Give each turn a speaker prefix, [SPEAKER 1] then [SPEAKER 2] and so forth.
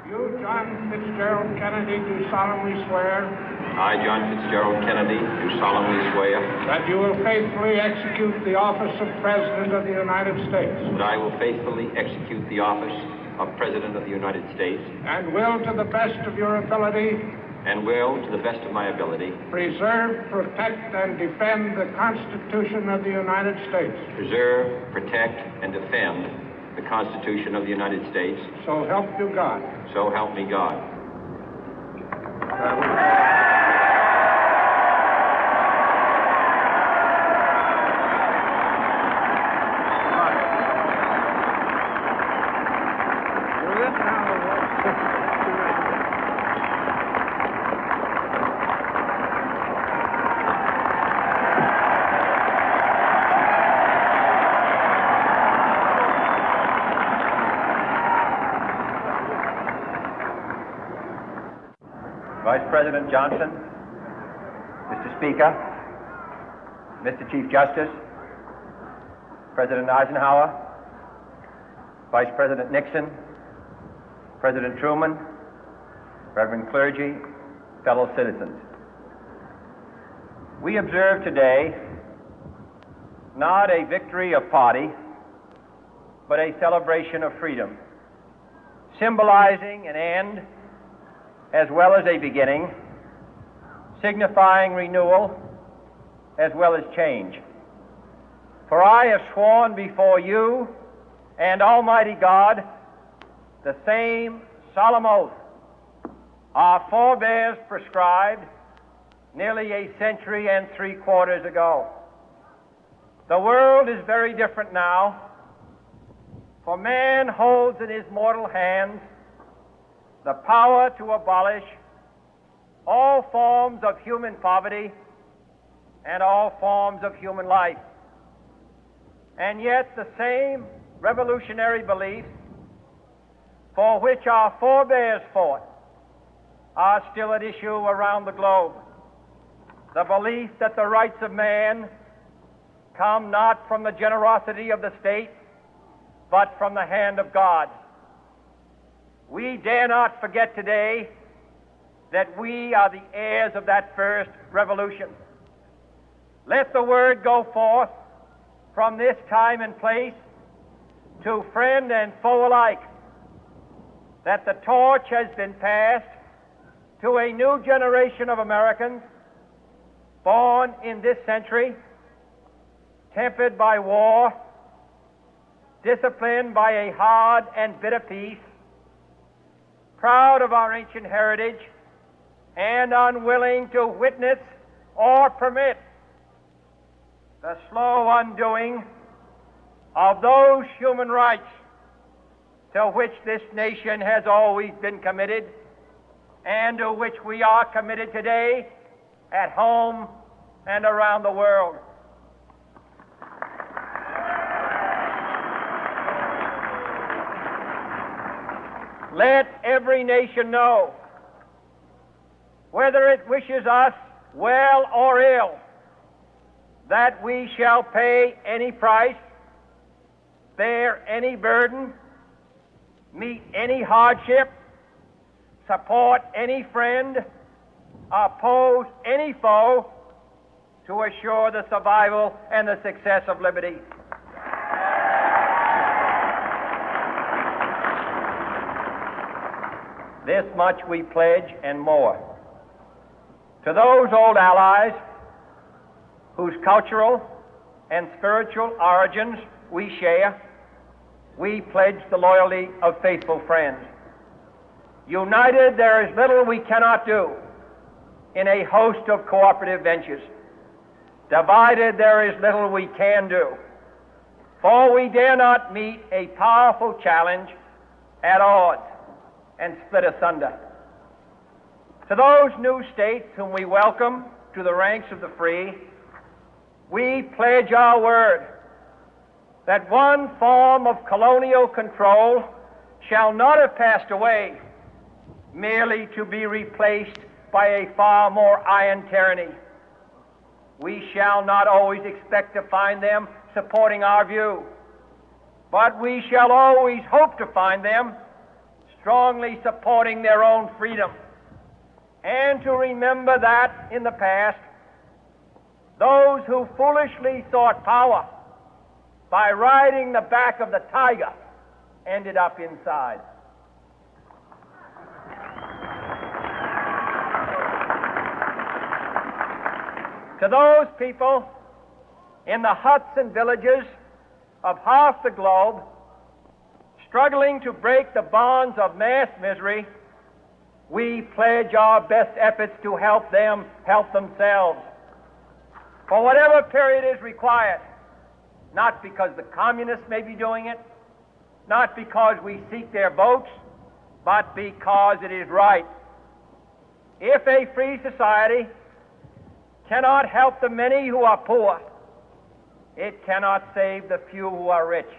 [SPEAKER 1] You, John Fitzgerald Kennedy, do solemnly swear
[SPEAKER 2] I, John Fitzgerald Kennedy, do solemnly swear
[SPEAKER 1] that you will faithfully execute the office of President of the United States
[SPEAKER 2] that I will faithfully execute the office of President of the United States
[SPEAKER 1] and will, to the best of your ability,
[SPEAKER 2] and will, to the best of my ability,
[SPEAKER 1] preserve, protect, and defend the Constitution of the United States.
[SPEAKER 2] preserve, protect, and defend the Constitution of the United States.
[SPEAKER 1] So help you God.
[SPEAKER 2] So help me God.
[SPEAKER 3] Vice President Johnson, Mr. Speaker, Mr. Chief Justice, President Eisenhower, Vice President Nixon, President Truman, Reverend clergy, fellow citizens. We observe today not a victory of party, but a celebration of freedom, symbolizing an end as well as a beginning, signifying renewal as well as change. For I have sworn before you and Almighty God the same solemn oath our forebears prescribed nearly a century and 3/4 ago. The world is very different now, for man holds in his mortal hands the power to abolish all forms of human poverty and all forms of human life. And yet the same revolutionary beliefs for which our forebears fought are still at issue around the globe. The belief that the rights of man come not from the generosity of the state, but from the hand of God. We dare not forget today that we are the heirs of that first revolution. Let the word go forth from this time and place to friend and foe alike that the torch has been passed to a new generation of Americans born in this century, tempered by war, disciplined by a hard and bitter peace, proud of our ancient heritage, and unwilling to witness or permit the slow undoing of those human rights to which this nation has always been committed and to which we are committed today at home and around the world. Let every nation know, whether it wishes us well or ill, that we shall pay any price, bear any burden, meet any hardship, support any friend, oppose any foe to assure the survival and the success of liberty. This much we pledge and more. To those old allies whose cultural and spiritual origins we share, we pledge the loyalty of faithful friends. United, there is little we cannot do in a host of cooperative ventures. Divided, there is little we can do, for we dare not meet a powerful challenge at odds and split asunder. To those new states whom we welcome to the ranks of the free, we pledge our word that one form of colonial control shall not have passed away, merely to be replaced by a far more iron tyranny. We shall not always expect to find them supporting our view, but we shall always hope to find them strongly supporting their own freedom, and to remember that in the past, those who foolishly sought power by riding the back of the tiger ended up inside. To those people in the huts and villages of half the globe struggling to break the bonds of mass misery, we pledge our best efforts to help them help themselves for whatever period is required, not because the communists may be doing it, not because we seek their votes, but because it is right. If a free society cannot help the many who are poor, it cannot save the few who are rich.